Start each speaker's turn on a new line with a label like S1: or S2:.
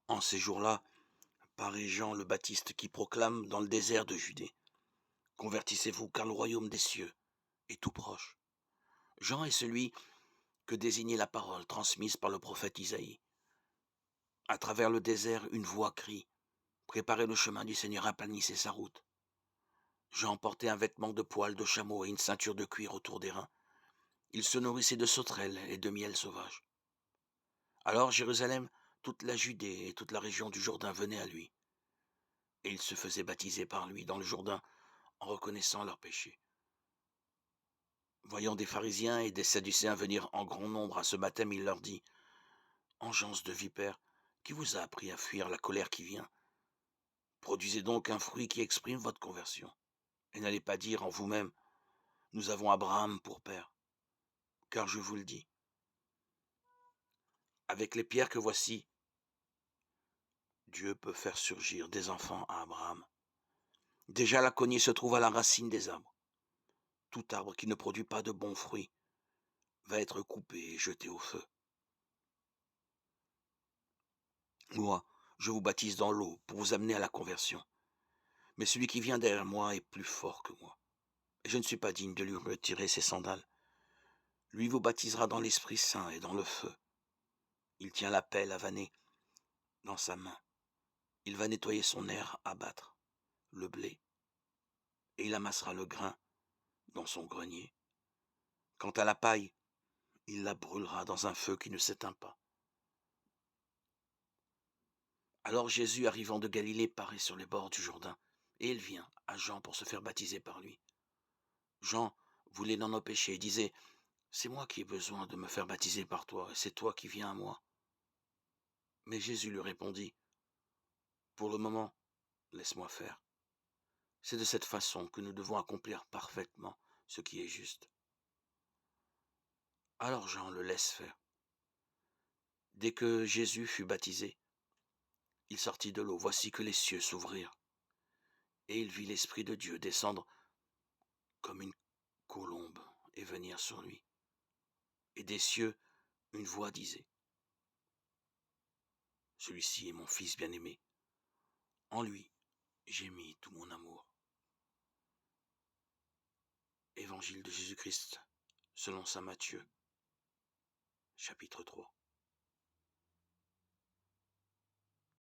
S1: En ces jours-là, paraît Jean le Baptiste qui proclame dans le désert de Judée: Convertissez-vous, car le royaume des cieux est tout proche. Jean est celui que désignait la parole transmise par le prophète Isaïe. À travers le désert, une voix crie: Préparez le chemin du Seigneur, aplanissez sa route. Jean portait un vêtement de poil de chameau et une ceinture de cuir autour des reins. Il se nourrissait de sauterelles et de miel sauvage. Alors Jérusalem, toute la Judée et toute la région du Jourdain venaient à lui, et ils se faisaient baptiser par lui dans le Jourdain en reconnaissant leurs péchés. Voyant des pharisiens et des sadducéens venir en grand nombre à ce baptême, il leur dit: Engeance de vipères, qui vous a appris à fuir la colère qui vient? Produisez donc un fruit qui exprime votre conversion, et n'allez pas dire en vous-même: Nous avons Abraham pour père. Car je vous le dis, avec les pierres que voici, Dieu peut faire surgir des enfants à Abraham. Déjà la cognée se trouve à la racine des arbres. Tout arbre qui ne produit pas de bons fruits va être coupé et jeté au feu. Moi, je vous baptise dans l'eau pour vous amener à la conversion. Mais celui qui vient derrière moi est plus fort que moi, et je ne suis pas digne de lui retirer ses sandales. Lui vous baptisera dans l'Esprit Saint et dans le feu. Il tient la pelle avanée dans sa main. Il va nettoyer son aire à battre, le blé, et il amassera le grain dans son grenier. Quant à la paille, il la brûlera dans un feu qui ne s'éteint pas. Alors Jésus, arrivant de Galilée, paraît sur les bords du Jourdain, et il vient à Jean pour se faire baptiser par lui. Jean voulait l'en empêcher et disait: C'est moi qui ai besoin de me faire baptiser par toi, et c'est toi qui viens à moi. Mais Jésus lui répondit: Pour le moment, laisse-moi faire. C'est de cette façon que nous devons accomplir parfaitement ce qui est juste. Alors Jean le laisse faire. Dès que Jésus fut baptisé, il sortit de l'eau. Voici que les cieux s'ouvrirent, et il vit l'Esprit de Dieu descendre comme une colombe et venir sur lui. Et des cieux, une voix disait: Celui-ci est mon Fils bien-aimé. En lui, j'ai mis tout mon amour. Évangile de Jésus-Christ, selon saint Matthieu, chapitre 3.